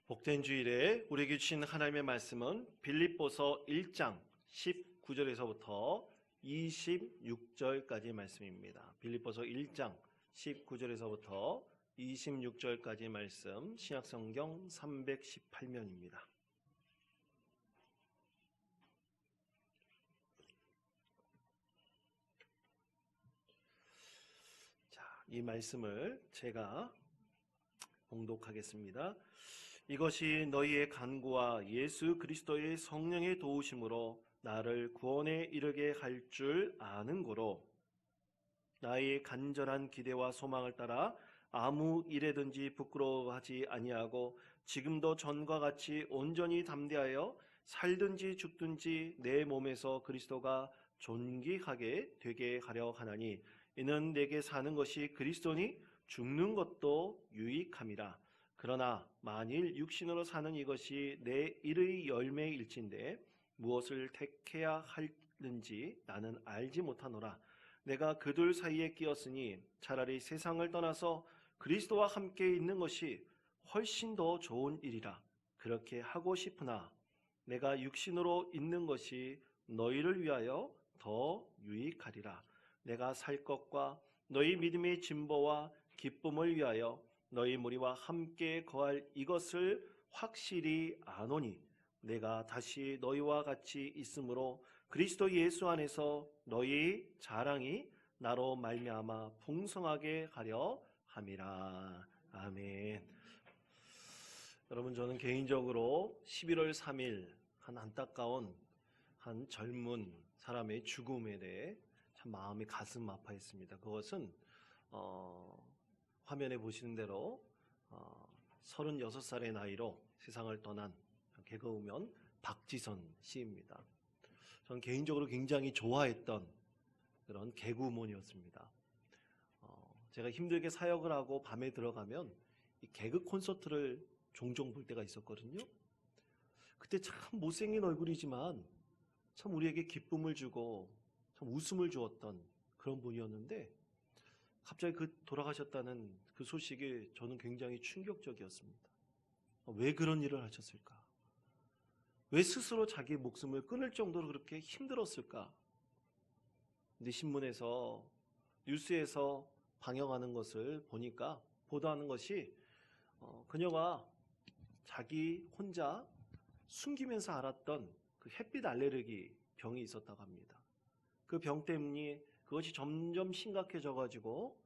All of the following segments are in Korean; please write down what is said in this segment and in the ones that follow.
복된 주일에 우리에게 주신 하나님의 말씀은 빌립보서 1장 19절에서부터 26절까지의 말씀입니다. 빌립보서 1장 19절에서부터 26절까지의 말씀, 신약성경 318면입니다. 자, 이 말씀을 제가 봉독하겠습니다. 이것이 너희의 간구와 예수 그리스도의 성령의 도우심으로 나를 구원에 이르게 할 줄 아는 고로 나의 간절한 기대와 소망을 따라 아무 일에든지 부끄러워하지 아니하고 지금도 전과 같이 온전히 담대하여 살든지 죽든지 내 몸에서 그리스도가 존귀하게 되게 하려 하나니 이는 내게 사는 것이 그리스도니 죽는 것도 유익함이라. 그러나 만일 육신으로 사는 이것이 내 일의 열매일진데 무엇을 택해야 하는지 나는 알지 못하노라. 내가 그들 사이에 끼었으니 차라리 세상을 떠나서 그리스도와 함께 있는 것이 훨씬 더 좋은 일이라. 그렇게 하고 싶으나 내가 육신으로 있는 것이 너희를 위하여 더 유익하리라. 내가 살 것과 너희 믿음의 진보와 기쁨을 위하여 너희 무리와 함께 거할 이것을 확실히 아노니 내가 다시 너희와 같이 있으므로 그리스도 예수 안에서 너희 자랑이 나로 말미암아 풍성하게 하려 함이라. 아멘. 여러분, 저는 개인적으로 11월 3일 한 안타까운 한 젊은 사람의 죽음에 대해 참 마음이 가슴 아파했습니다. 그것은 화면에 보시는 대로 36살의 나이로 세상을 떠난 개그우먼 박지선 씨입니다. 저는 개인적으로 굉장히 좋아했던 그런 개그우먼이었습니다. 제가 힘들게 사역을 하고 밤에 들어가면 이 개그 콘서트를 종종 볼 때가 있었거든요. 그때 참 못생긴 얼굴이지만 참 우리에게 기쁨을 주고 참 웃음을 주었던 그런 분이었는데 갑자기 돌아가셨다는 그 소식이 저는 굉장히 충격적이었습니다. 왜 그런 일을 하셨을까? 왜 스스로 자기 목숨을 끊을 정도로 그렇게 힘들었을까? 근데 신문에서, 뉴스에서 방영하는 것을 보니까, 보도하는 것이 그녀가 자기 혼자 숨기면서 앓았던 그 햇빛 알레르기 병이 있었다고 합니다. 그 병 때문에 그것이 점점 심각해져가지고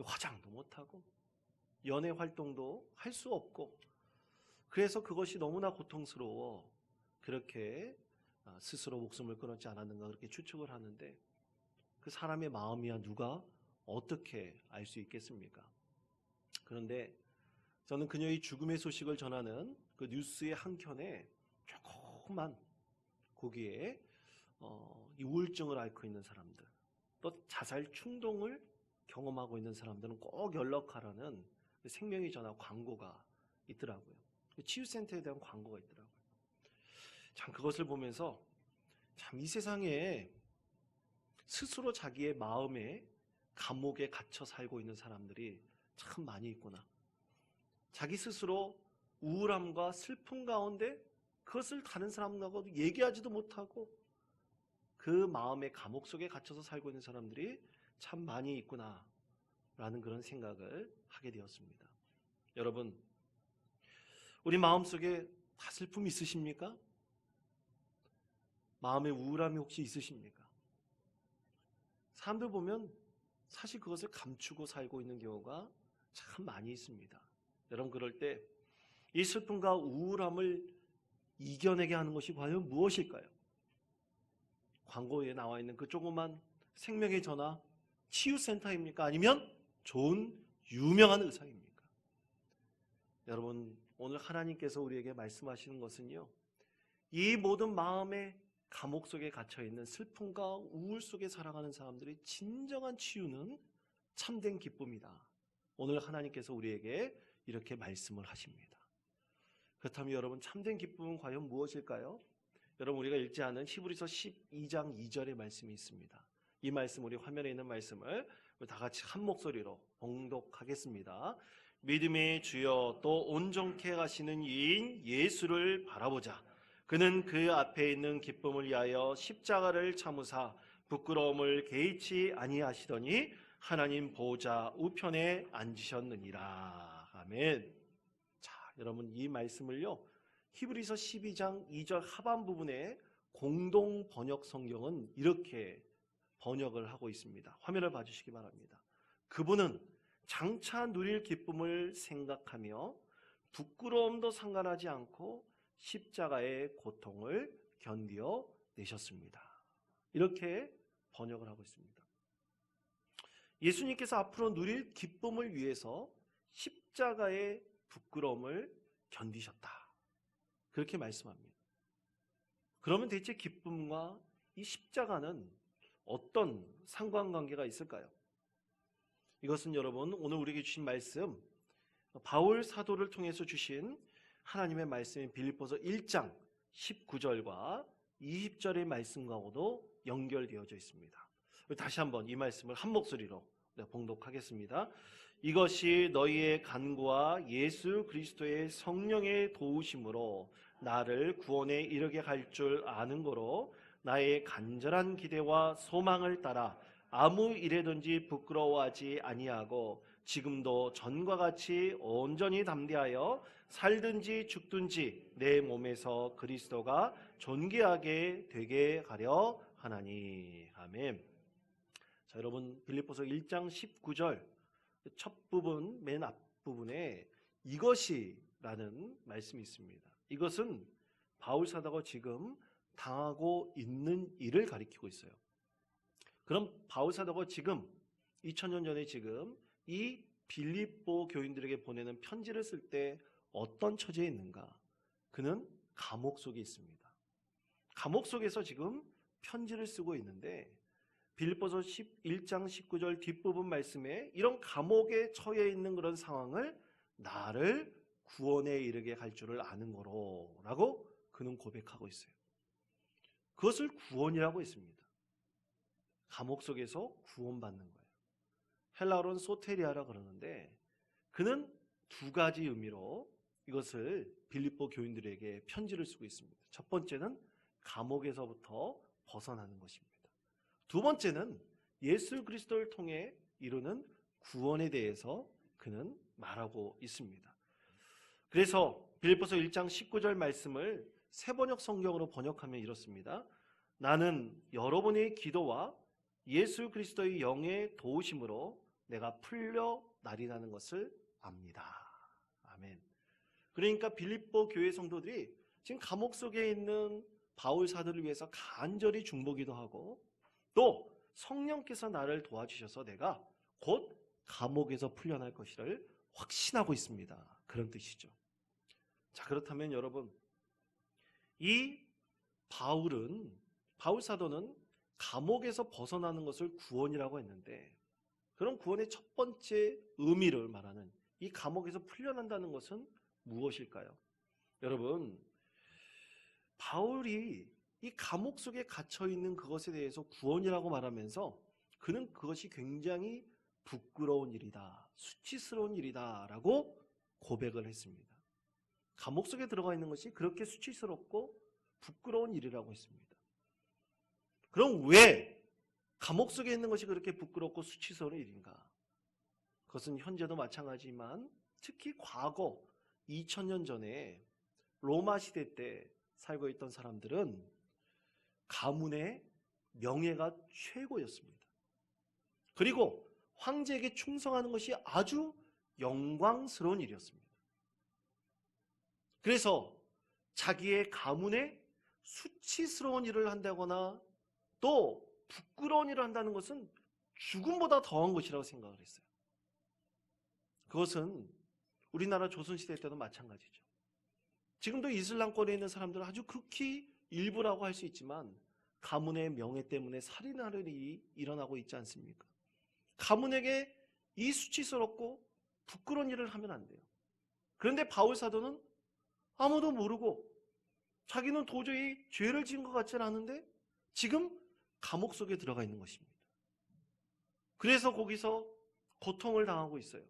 화장도 못하고 연애 활동도 할 수 없고 그래서 그것이 너무나 고통스러워 그렇게 스스로 목숨을 끊었지 않았는가 그렇게 추측을 하는데 그 사람의 마음이야 누가 어떻게 알 수 있겠습니까? 그런데 저는 그녀의 죽음의 소식을 전하는 그 뉴스의 한켠에 조그만 거기에 이 우울증을 앓고 있는 사람들 또 자살 충동을 경험하고 있는 사람들은 꼭 연락하라는 생명의 전화 광고가 있더라고요. 치유센터에 대한 광고가 있더라고요. 참 그것을 보면서 참 이 세상에 스스로 자기의 마음의 감옥에 갇혀 살고 있는 사람들이 참 많이 있구나. 자기 스스로 우울함과 슬픔 가운데 그것을 다른 사람하고도 얘기하지도 못하고 그 마음의 감옥 속에 갇혀서 살고 있는 사람들이 참 많이 있구나 라는 그런 생각을 하게 되었습니다. 여러분, 우리 마음속에 다 슬픔이 있으십니까? 마음의 우울함이 혹시 있으십니까? 사람들 보면 사실 그것을 감추고 살고 있는 경우가 참 많이 있습니다. 여러분, 그럴 때 이 슬픔과 우울함을 이겨내게 하는 것이 과연 무엇일까요? 광고에 나와 있는 그 조그만 생명의 전화 치유센터입니까? 아니면 좋은 유명한 의사입니까? 여러분, 오늘 하나님께서 우리에게 말씀하시는 것은요, 이 모든 마음의 감옥 속에 갇혀있는 슬픔과 우울 속에 살아가는 사람들의 진정한 치유는 참된 기쁨이다. 오늘 하나님께서 우리에게 이렇게 말씀을 하십니다. 그렇다면 여러분, 참된 기쁨은 과연 무엇일까요? 여러분, 우리가 읽지 않은 히브리서 12장 2절의 말씀이 있습니다. 이 말씀, 우리 화면에 있는 말씀을 다 같이 한 목소리로 봉독하겠습니다. 믿음의 주여 또 온전케 하시는 이인 예수를 바라보자. 그는 그 앞에 있는 기쁨을 위하여 십자가를 참으사 부끄러움을 개의치 아니하시더니 하나님 보좌 우편에 앉으셨느니라. 아멘. 자, 여러분 이 말씀을요, 히브리서 12장 2절 하반 부분에 공동 번역 성경은 이렇게 번역을 하고 있습니다. 화면을 봐주시기 바랍니다. 그분은 장차 누릴 기쁨을 생각하며 부끄러움도 상관하지 않고 십자가의 고통을 견디어 내셨습니다. 이렇게 번역을 하고 있습니다. 예수님께서 앞으로 누릴 기쁨을 위해서 십자가의 부끄러움을 견디셨다. 그렇게 말씀합니다. 그러면 대체 기쁨과 이 십자가는 어떤 상관관계가 있을까요? 이것은 여러분 오늘 우리에게 주신 말씀, 바울 사도를 통해서 주신 하나님의 말씀인 빌립보서 1장 19절과 20절의 말씀과도 연결되어져 있습니다. 다시 한번 이 말씀을 한 목소리로 봉독하겠습니다. 이것이 너희의 간구와 예수 그리스도의 성령의 도우심으로 나를 구원에 이르게 할 줄 아는 거로 나의 간절한 기대와 소망을 따라 아무 일에든지 부끄러워하지 아니하고 지금도 전과 같이 온전히 담대하여 살든지 죽든지 내 몸에서 그리스도가 존귀하게 되게 하려 하나니. 아멘. 자, 여러분 빌립보서 1장 19절 첫 부분 맨 앞부분에 이것이라는 말씀이 있습니다. 이것은 바울 사도가 지금 당하고 있는 일을 가리키고 있어요. 그럼 바울 사도가 지금 2000년 전에 지금 이 빌립보 교인들에게 보내는 편지를 쓸 때 어떤 처지에 있는가? 그는 감옥 속에 있습니다. 감옥 속에서 지금 편지를 쓰고 있는데 빌립보서 1장 19절 뒷부분 말씀에 이런 감옥에 처해 있는 그런 상황을 나를 구원에 이르게 할 줄을 아는 거로 라고 그는 고백하고 있어요. 그것을 구원이라고 했습니다. 감옥 속에서 구원받는 거예요. 헬라어로는 소테리아라 그러는데 그는 두 가지 의미로 이것을 빌립보 교인들에게 편지를 쓰고 있습니다. 첫 번째는 감옥에서부터 벗어나는 것입니다. 두 번째는 예수 그리스도를 통해 이루는 구원에 대해서 그는 말하고 있습니다. 그래서 빌립보서 1장 19절 말씀을 새번역 성경으로 번역하면 이렇습니다. 나는 여러분의 기도와 예수 그리스도의 영의 도우심으로 내가 풀려나리라는 것을 압니다. 아멘. 그러니까 빌립보 교회 성도들이 지금 감옥 속에 있는 바울 사도를 위해서 간절히 중보기도 하고 또 성령께서 나를 도와주셔서 내가 곧 감옥에서 풀려날 것을 확신하고 있습니다. 그런 뜻이죠. 자, 그렇다면 여러분 이 바울 사도는 감옥에서 벗어나는 것을 구원이라고 했는데 그런 구원의 첫 번째 의미를 말하는 이 감옥에서 풀려난다는 것은 무엇일까요? 여러분 바울이 이 감옥 속에 갇혀 있는 그것에 대해서 구원이라고 말하면서 그는 그것이 굉장히 부끄러운 일이다, 수치스러운 일이다 라고 고백을 했습니다. 감옥 속에 들어가 있는 것이 그렇게 수치스럽고 부끄러운 일이라고 했습니다. 그럼 왜 감옥 속에 있는 것이 그렇게 부끄럽고 수치스러운 일인가? 그것은 현재도 마찬가지지만 특히 과거 2000년 전에 로마 시대 때 살고 있던 사람들은 가문의 명예가 최고였습니다. 그리고 황제에게 충성하는 것이 아주 영광스러운 일이었습니다. 그래서 자기의 가문에 수치스러운 일을 한다거나 또 부끄러운 일을 한다는 것은 죽음보다 더한 것이라고 생각을 했어요. 그것은 우리나라 조선시대 때도 마찬가지죠. 지금도 이슬람권에 있는 사람들은 아주 극히 일부라고 할 수 있지만 가문의 명예 때문에 살인하는 일이 일어나고 있지 않습니까? 가문에게 이 수치스럽고 부끄러운 일을 하면 안 돼요. 그런데 바울 사도는 아무도 모르고 자기는 도저히 죄를 지은 것 같지는 않은데 지금 감옥 속에 들어가 있는 것입니다. 그래서 거기서 고통을 당하고 있어요.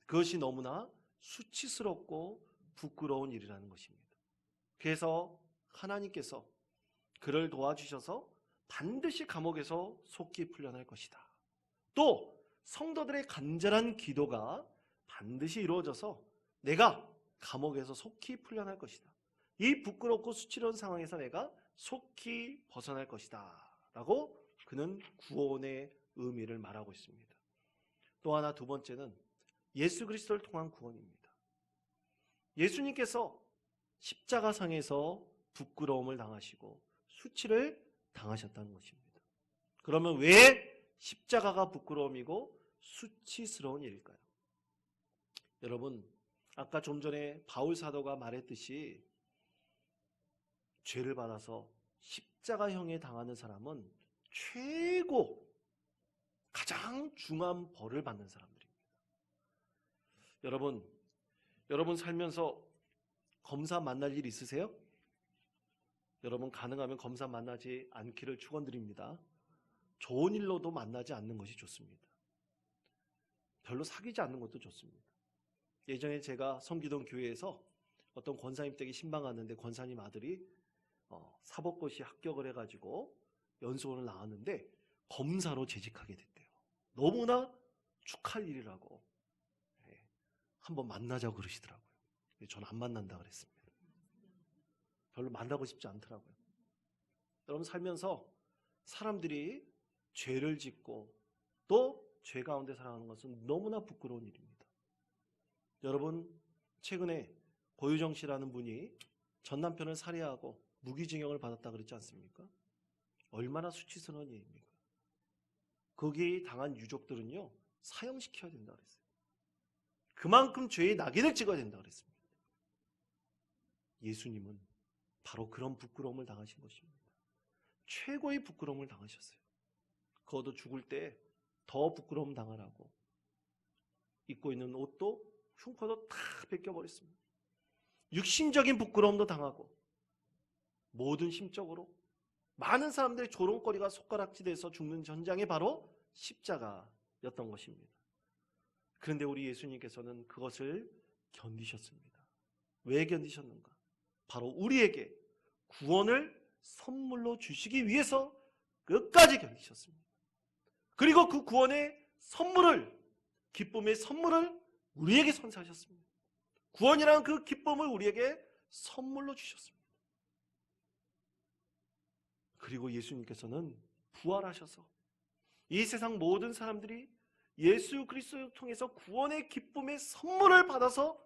그것이 너무나 수치스럽고 부끄러운 일이라는 것입니다. 그래서 하나님께서 그를 도와주셔서 반드시 감옥에서 속히 풀려날 것이다. 또 성도들의 간절한 기도가 반드시 이루어져서 내가 감옥에서 속히 풀려날 것이다. 이 부끄럽고 수치로운 상황에서 내가 속히 벗어날 것이다 라고 그는 구원의 의미를 말하고 있습니다. 또 하나, 두 번째는 예수 그리스도를 통한 구원입니다. 예수님께서 십자가상에서 부끄러움을 당하시고 수치를 당하셨다는 것입니다. 그러면 왜 십자가가 부끄러움이고 수치스러운 일일까요? 여러분, 아까 좀 전에 바울 사도가 말했듯이 죄를 받아서 십자가형에 당하는 사람은 최고 가장 중한 벌을 받는 사람들입니다. 여러분 살면서 검사 만날 일 있으세요? 여러분 가능하면 검사 만나지 않기를 축원드립니다. 좋은 일로도 만나지 않는 것이 좋습니다. 별로 사귀지 않는 것도 좋습니다. 예전에 제가 섬기던 교회에서 어떤 권사님 댁에 신방 갔는데 권사님 아들이 사법고시 합격을 해가지고 연수원을 나왔는데 검사로 재직하게 됐대요. 너무나 축하할 일이라고 한번 만나자고 그러시더라고요. 저는 안 만난다 그랬습니다. 별로 만나고 싶지 않더라고요. 여러분 살면서 사람들이 죄를 짓고 또 죄 가운데 살아가는 것은 너무나 부끄러운 일입니다. 여러분 최근에 고유정 씨라는 분이 전 남편을 살해하고 무기징역을 받았다 그랬지 않습니까? 얼마나 수치스러운 일입니까? 거기 당한 유족들은요 사형시켜야 된다 그랬어요. 그만큼 죄의 낙인을 찍어야 된다 그랬습니다. 예수님은 바로 그런 부끄러움을 당하신 것입니다. 최고의 부끄러움을 당하셨어요. 그것도 죽을 때 더 부끄러움 당하라고 입고 있는 옷도 흉포도 다 벗겨버렸습니다. 육신적인 부끄러움도 당하고 모든 심적으로 많은 사람들의 조롱거리가 손가락질해서 죽는 전장이 바로 십자가였던 것입니다. 그런데 우리 예수님께서는 그것을 견디셨습니다. 왜 견디셨는가? 바로 우리에게 구원을 선물로 주시기 위해서 끝까지 견디셨습니다. 그리고 그 구원의 선물을, 기쁨의 선물을 우리에게 선사하셨습니다. 구원이라는 그 기쁨을 우리에게 선물로 주셨습니다. 그리고 예수님께서는 부활하셔서 이 세상 모든 사람들이 예수 그리스도를 통해서 구원의 기쁨의 선물을 받아서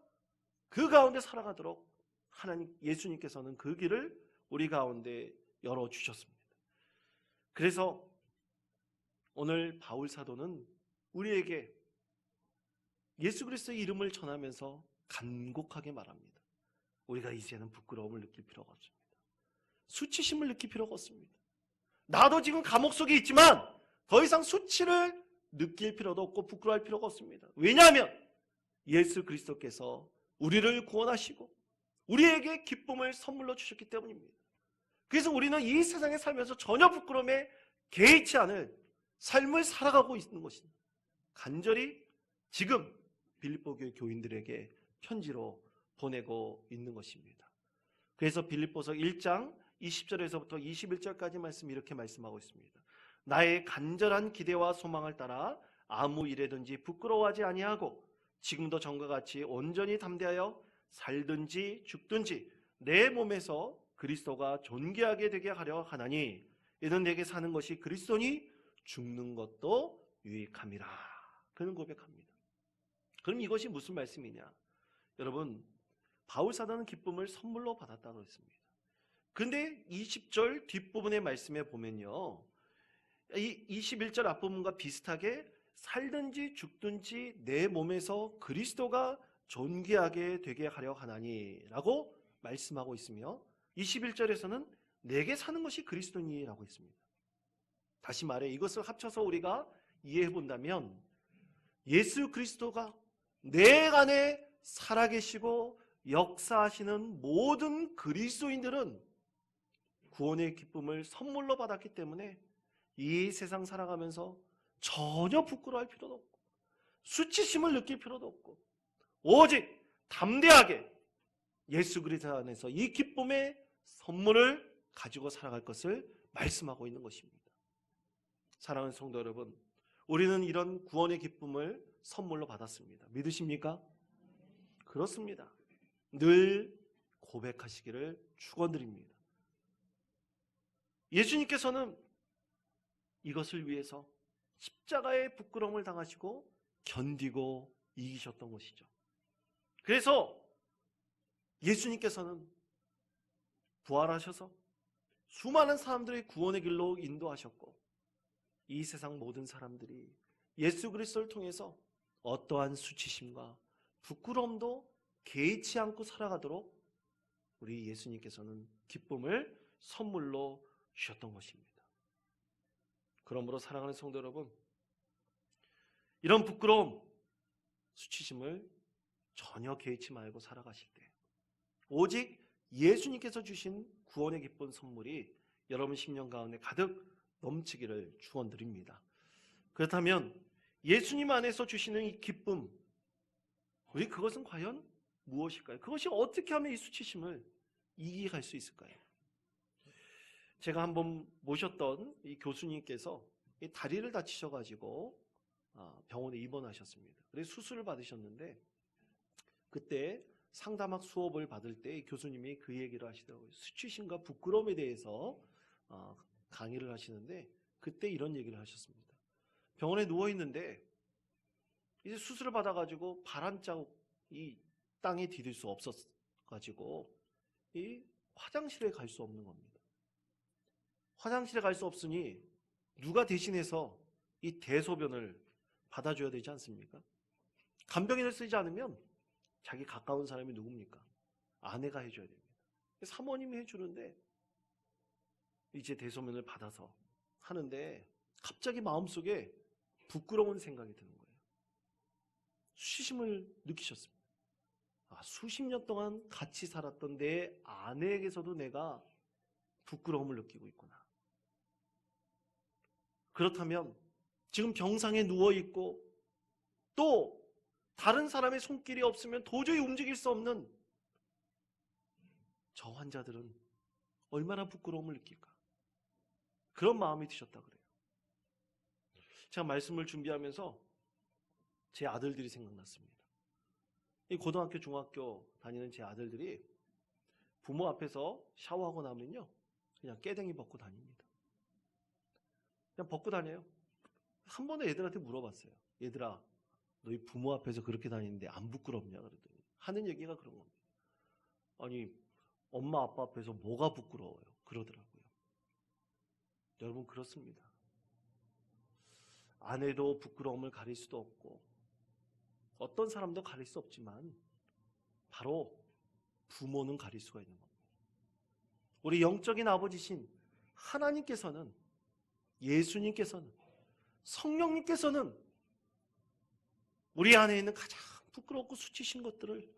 그 가운데 살아가도록 하나님 예수님께서는 그 길을 우리 가운데 열어주셨습니다. 그래서 오늘 바울 사도는 우리에게 예수 그리스도의 이름을 전하면서 간곡하게 말합니다. 우리가 이제는 부끄러움을 느낄 필요가 없습니다. 수치심을 느낄 필요가 없습니다. 나도 지금 감옥 속에 있지만 더 이상 수치를 느낄 필요도 없고 부끄러워할 필요가 없습니다. 왜냐하면 예수 그리스도께서 우리를 구원하시고 우리에게 기쁨을 선물로 주셨기 때문입니다. 그래서 우리는 이 세상에 살면서 전혀 부끄러움에 개의치 않을 삶을 살아가고 있는 것입니다. 간절히 지금 빌립보 교회 교인들에게 편지로 보내고 있는 것입니다. 그래서 빌립보서 1장 20절에서부터 21절까지 말씀이 이렇게 말씀하고 있습니다. 나의 간절한 기대와 소망을 따라 아무 일에든지 부끄러워하지 아니하고 지금도 전과 같이 온전히 담대하여 살든지 죽든지 내 몸에서 그리스도가 존귀하게 되게 하려 하나니 이는 내게 사는 것이 그리스도니 죽는 것도 유익함이라. 그는 고백합니다. 그럼 이것이 무슨 말씀이냐? 여러분 바울 사도는 기쁨을 선물로 받았다고 했습니다. 근데 20절 뒷부분의 말씀에 보면요, 이 21절 앞부분과 비슷하게 살든지 죽든지 내 몸에서 그리스도가 존귀하게 되게 하려 하나니 라고 말씀하고 있으며 21절에서는 내게 사는 것이 그리스도니라고 했습니다. 다시 말해 이것을 합쳐서 우리가 이해해 본다면 예수 그리스도가 내 안에 살아계시고 역사하시는 모든 그리스도인들은 구원의 기쁨을 선물로 받았기 때문에 이 세상 살아가면서 전혀 부끄러워할 필요도 없고 수치심을 느낄 필요도 없고 오직 담대하게 예수 그리스도 안에서 이 기쁨의 선물을 가지고 살아갈 것을 말씀하고 있는 것입니다. 사랑하는 성도 여러분, 우리는 이런 구원의 기쁨을 선물로 받았습니다. 믿으십니까? 그렇습니다. 늘 고백하시기를 축원드립니다. 예수님께서는 이것을 위해서 십자가의 부끄러움을 당하시고 견디고 이기셨던 것이죠. 그래서 예수님께서는 부활하셔서 수많은 사람들의 구원의 길로 인도하셨고, 이 세상 모든 사람들이 예수 그리스도를 통해서 어떠한 수치심과 부끄러움도 개의치 않고 살아가도록 우리 예수님께서는 기쁨을 선물로 주셨던 것입니다. 그러므로 사랑하는 성도 여러분, 이런 부끄러움, 수치심을 전혀 개의치 말고 살아가실 때 오직 예수님께서 주신 구원의 기쁜 선물이 여러분 심령 가운데 가득 넘치기를 축원드립니다. 그렇다면 예수님 안에서 주시는 이 기쁨, 우리 그것은 과연 무엇일까요? 그것이 어떻게 하면 이 수치심을 이겨갈 수 있을까요? 제가 한번 모셨던 이 교수님께서 이 다리를 다치셔가지고 병원에 입원하셨습니다. 그래서 수술을 받으셨는데, 그때 상담학 수업을 받을 때 교수님이 그 얘기를 하시더라고요. 수치심과 부끄러움에 대해서 강의를 하시는데, 그때 이런 얘기를 하셨습니다. 병원에 누워있는데 이제 수술을 받아가지고 발 한 자국이 땅에 디딜 수 없어가지고 이 화장실에 갈 수 없는 겁니다. 화장실에 갈 수 없으니 누가 대신해서 이 대소변을 받아줘야 되지 않습니까? 간병인을 쓰지 않으면 자기 가까운 사람이 누굽니까? 아내가 해줘야 됩니다. 사모님이 해주는데 이제 대소변을 받아서 하는데 갑자기 마음속에 부끄러운 생각이 드는 거예요. 수치심을 느끼셨습니다. 수십 년 동안 같이 살았던 내 아내에게서도 내가 부끄러움을 느끼고 있구나. 그렇다면 지금 병상에 누워있고 또 다른 사람의 손길이 없으면 도저히 움직일 수 없는 저 환자들은 얼마나 부끄러움을 느낄까? 그런 마음이 드셨다 그래요. 제가 말씀을 준비하면서 제 아들들이 생각났습니다. 이 고등학교, 중학교 다니는 제 아들들이 부모 앞에서 샤워하고 나면요, 그냥 깨댕이 벗고 다닙니다. 그냥 벗고 다녀요. 한 번에 애들한테 물어봤어요. 얘들아, 너희 부모 앞에서 그렇게 다니는데 안 부끄럽냐? 그러더니 하는 얘기가 그런 겁니다. 아니, 엄마 아빠 앞에서 뭐가 부끄러워요? 그러더라고요. 여러분, 그렇습니다. 아내도 부끄러움을 가릴 수도 없고 어떤 사람도 가릴 수 없지만 바로 부모는 가릴 수가 있는 겁니다. 우리 영적인 아버지신 하나님께서는, 예수님께서는, 성령님께서는 우리 안에 있는 가장 부끄럽고 수치신 것들을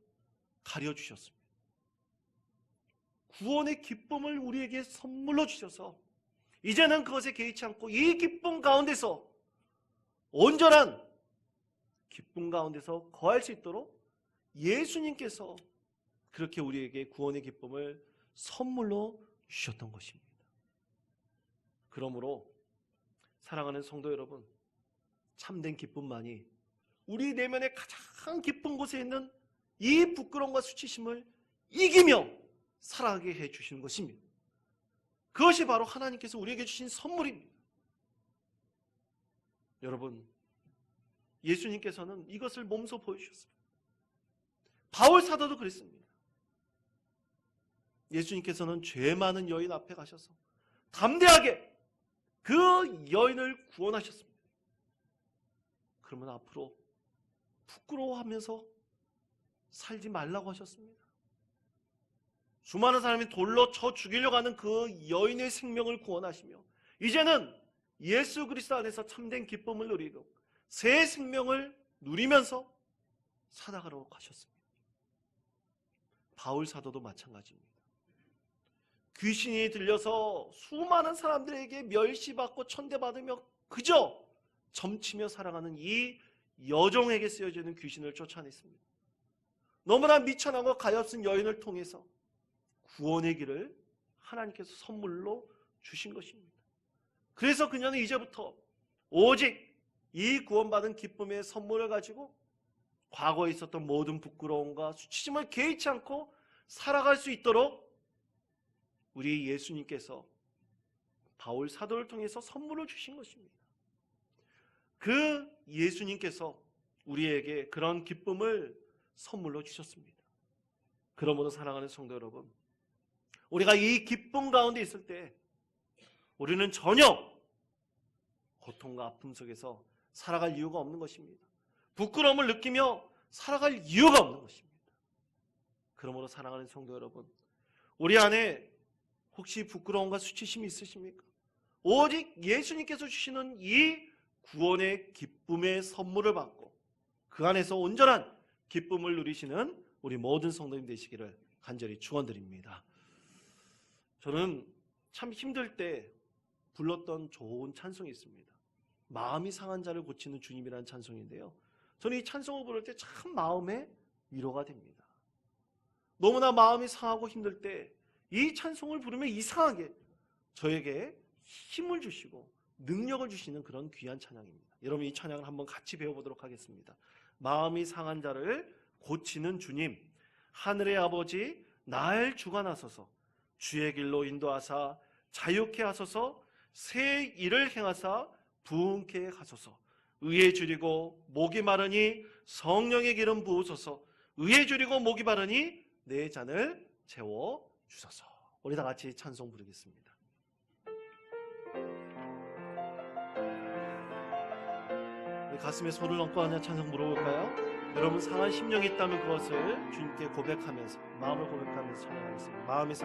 가려주셨습니다. 구원의 기쁨을 우리에게 선물로 주셔서 이제는 그것에 개의치 않고 이 기쁨 가운데서, 온전한 기쁨 가운데서 거할 수 있도록 예수님께서 그렇게 우리에게 구원의 기쁨을 선물로 주셨던 것입니다. 그러므로 사랑하는 성도 여러분, 참된 기쁨만이 우리 내면의 가장 깊은 곳에 있는 이 부끄러움과 수치심을 이기며 살아가게 해주시는 것입니다. 그것이 바로 하나님께서 우리에게 주신 선물입니다. 여러분, 예수님께서는 이것을 몸소 보여주셨습니다. 바울 사도도 그랬습니다. 예수님께서는 죄 많은 여인 앞에 가셔서 담대하게 그 여인을 구원하셨습니다. 그러면 앞으로 부끄러워하면서 살지 말라고 하셨습니다. 수많은 사람이 돌로 쳐 죽이려고 하는 그 여인의 생명을 구원하시며 이제는 예수 그리스도 안에서 참된 기쁨을 누리고 새 생명을 누리면서 살아가라고 하셨습니다. 바울 사도도 마찬가지입니다. 귀신이 들려서 수많은 사람들에게 멸시받고 천대받으며 그저 점치며 살아가는 이 여종에게 쓰여지는 귀신을 쫓아냈습니다. 너무나 미천하고 가엾은 여인을 통해서 구원의 길을 하나님께서 선물로 주신 것입니다. 그래서 그녀는 이제부터 오직 이 구원받은 기쁨의 선물을 가지고 과거에 있었던 모든 부끄러움과 수치심을 개의치 않고 살아갈 수 있도록 우리 예수님께서 바울 사도를 통해서 선물을 주신 것입니다. 그 예수님께서 우리에게 그런 기쁨을 선물로 주셨습니다. 그러므로 사랑하는 성도 여러분, 우리가 이 기쁨 가운데 있을 때 우리는 전혀 고통과 아픔 속에서 살아갈 이유가 없는 것입니다. 부끄러움을 느끼며 살아갈 이유가 없는 것입니다. 그러므로 사랑하는 성도 여러분, 우리 안에 혹시 부끄러움과 수치심이 있으십니까? 오직 예수님께서 주시는 이 구원의 기쁨의 선물을 받고 그 안에서 온전한 기쁨을 누리시는 우리 모든 성도님 되시기를 간절히 축원드립니다. 저는 참 힘들 때 불렀던 좋은 찬송이 있습니다. 마음이 상한 자를 고치는 주님이라는 찬송인데요, 저는 이 찬송을 부를 때 참 마음에 위로가 됩니다. 너무나 마음이 상하고 힘들 때 이 찬송을 부르면 이상하게 저에게 힘을 주시고 능력을 주시는 그런 귀한 찬양입니다. 여러분, 이 찬양을 한번 같이 배워보도록 하겠습니다. 마음이 상한 자를 고치는 주님, 하늘의 아버지 날 주관하소서, 주의 길로 인도하사 자유케 하소서, 새 일을 행하사 부흥케 하소서, 의에 줄이고 목이 마르니 성령의 기름 부으소서, 의에 줄이고 목이 마르니 내 잔을 채워 주소서. 우리 다 같이 찬송 부르겠습니다. 우리 가슴에 손을 얹고 하는 찬송 부르볼까요? 여러분, 상한 심령이 있다면 그것을 주님께 고백하면서, 마음을 고백하면서 찬양하겠습니다. 마음이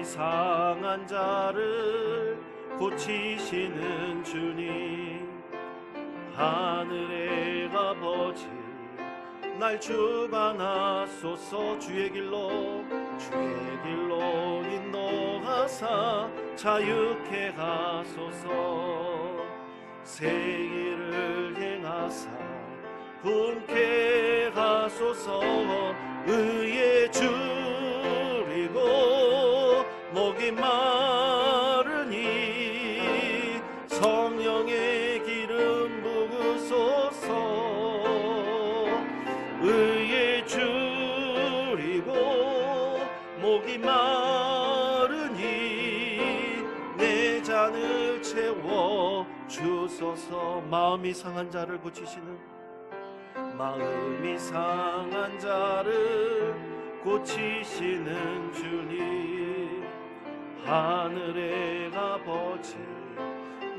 상한 자를 고치시는 주님, 하늘의 아버지 날 주관하소서, 주의 길로 인도하사 자유케 하소서, 새 일을 행하사 부흥케 하소서, 의에 줄이고 목이 마르니 성령의 기름 부으소서, 의에 줄이고 목이 마르니 내 잔을 채워 주소서. 마음이 상한 자를 고치시는, 마음이 상한 자를 고치시는 주님, 하늘의 아버지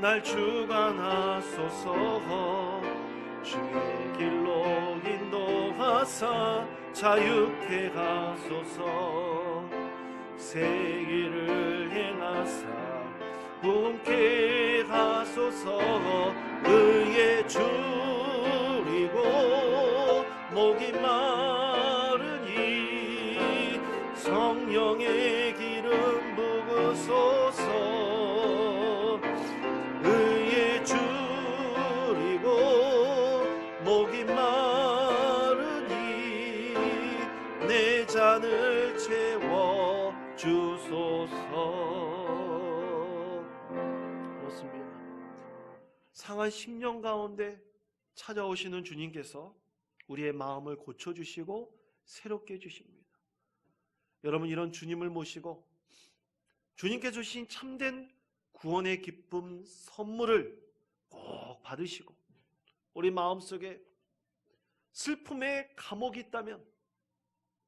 날 주관하소서, 주의 길로 인도하사 자유케 하소서, 새 일을 행하사 부흥케 하소서, 의에 줄이고 목이 마르니 성령의 기름 부으소서, 의에 줄이고 목이 마르니 내 잔을 채워 주소서. 그렇습니다. 상한 심령 가운데 찾아오시는 주님께서 우리의 마음을 고쳐주시고 새롭게 해주십니다. 여러분, 이런 주님을 모시고 주님께 주신 참된 구원의 기쁨 선물을 꼭 받으시고, 우리 마음속에 슬픔의 감옥이 있다면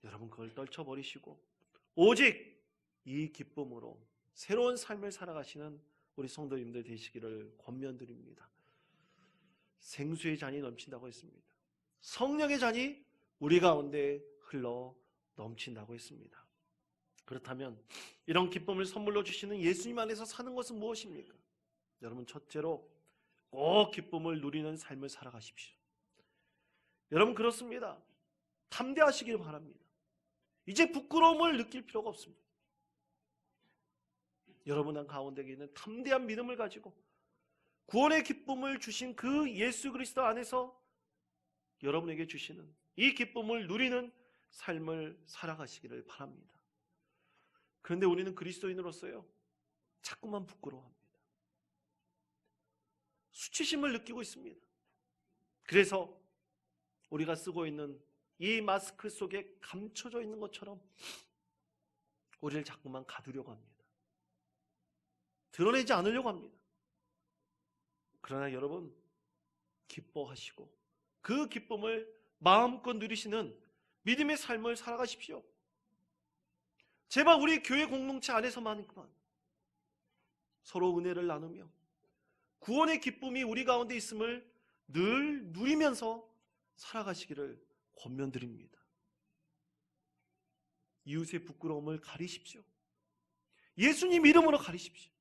여러분 그걸 떨쳐버리시고 오직 이 기쁨으로 새로운 삶을 살아가시는 우리 성도님들 되시기를 권면드립니다. 생수의 잔이 넘친다고 했습니다. 성령의 잔이 우리 가운데 흘러 넘친다고 했습니다. 그렇다면 이런 기쁨을 선물로 주시는 예수님 안에서 사는 것은 무엇입니까? 여러분, 첫째로 꼭 기쁨을 누리는 삶을 살아가십시오. 여러분, 그렇습니다. 담대하시길 바랍니다. 이제 부끄러움을 느낄 필요가 없습니다. 여러분 가운데 있는 담대한 믿음을 가지고 구원의 기쁨을 주신 그 예수 그리스도 안에서 여러분에게 주시는 이 기쁨을 누리는 삶을 살아가시기를 바랍니다. 그런데 우리는 그리스도인으로서요, 자꾸만 부끄러워합니다. 수치심을 느끼고 있습니다. 그래서 우리가 쓰고 있는 이 마스크 속에 감춰져 있는 것처럼 우리를 자꾸만 가두려고 합니다. 드러내지 않으려고 합니다. 그러나 여러분, 기뻐하시고 그 기쁨을 마음껏 누리시는 믿음의 삶을 살아가십시오. 제발 우리 교회 공동체 안에서만큼만 서로 은혜를 나누며 구원의 기쁨이 우리 가운데 있음을 늘 누리면서 살아가시기를 권면드립니다. 이웃의 부끄러움을 가리십시오. 예수님 이름으로 가리십시오.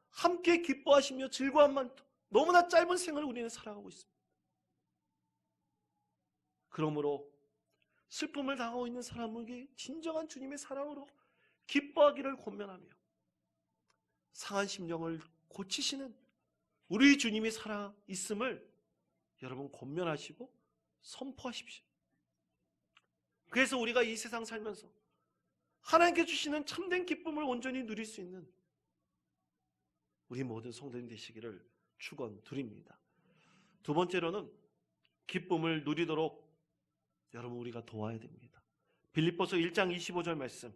함께 기뻐하시며 즐거움만, 너무나 짧은 생을 우리는 살아가고 있습니다. 그러므로 슬픔을 당하고 있는 사람에게 진정한 주님의 사랑으로 기뻐하기를 권면하며 상한 심령을 고치시는 우리 주님이 살아 있음을 여러분 권면하시고 선포하십시오. 그래서 우리가 이 세상 살면서 하나님께 주시는 참된 기쁨을 온전히 누릴 수 있는 우리 모든 성도님 되시기를 축원드립니다. 두 번째로는 기쁨을 누리도록 여러분 우리가 도와야 됩니다. 빌립보서 1장 25절 말씀,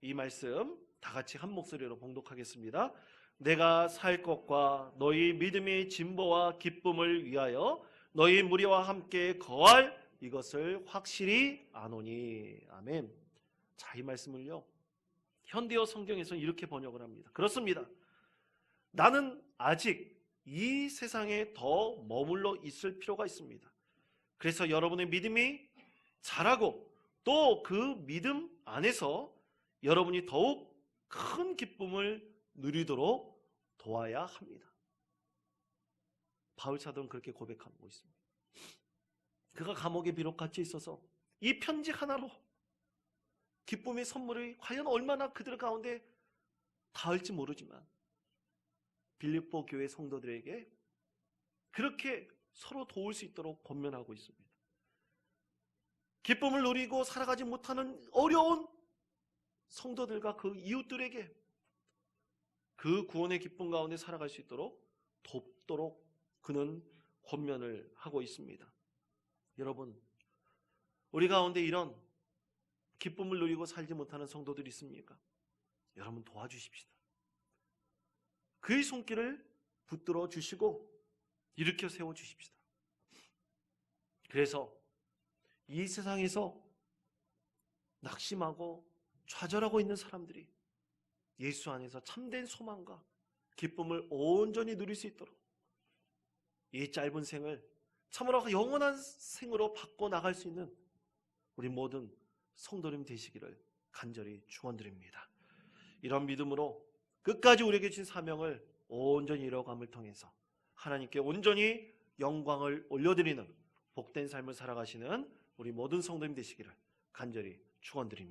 이 말씀 다 같이 한 목소리로 봉독하겠습니다. 내가 살 것과 너희 믿음의 진보와 기쁨을 위하여 너희 무리와 함께 거할 이것을 확실히 아노니. 아멘. 자, 이 말씀을요, 현대어 성경에서는 이렇게 번역을 합니다. 그렇습니다. 나는 아직 이 세상에 더 머물러 있을 필요가 있습니다. 그래서 여러분의 믿음이 자라고 또 그 믿음 안에서 여러분이 더욱 큰 기쁨을 누리도록 도와야 합니다. 바울 사도는 그렇게 고백하고 있습니다. 그가 감옥에 비록 갇혀 있어서 이 편지 하나로 기쁨의 선물이 과연 얼마나 그들 가운데 닿을지 모르지만 빌립보 교회 성도들에게 그렇게 서로 도울 수 있도록 권면하고 있습니다. 기쁨을 누리고 살아가지 못하는 어려운 성도들과 그 이웃들에게 그 구원의 기쁨 가운데 살아갈 수 있도록 돕도록 그는 권면을 하고 있습니다. 여러분, 우리 가운데 이런 기쁨을 누리고 살지 못하는 성도들이 있습니까? 여러분 도와주십시다. 그의 손길을 붙들어 주시고 일으켜 세워 주십시다. 그래서 이 세상에서 낙심하고 좌절하고 있는 사람들이 예수 안에서 참된 소망과 기쁨을 온전히 누릴 수 있도록 이 짧은 생을 참으로 영원한 생으로 바꿔나갈 수 있는 우리 모든 성도님 되시기를 간절히 축원드립니다. 이런 믿음으로 끝까지 우리에게 주신 사명을 온전히 이뤄감을 통해서 하나님께 온전히 영광을 올려드리는 복된 삶을 살아가시는 우리 모든 성도님 되시기를 간절히 축원드립니다.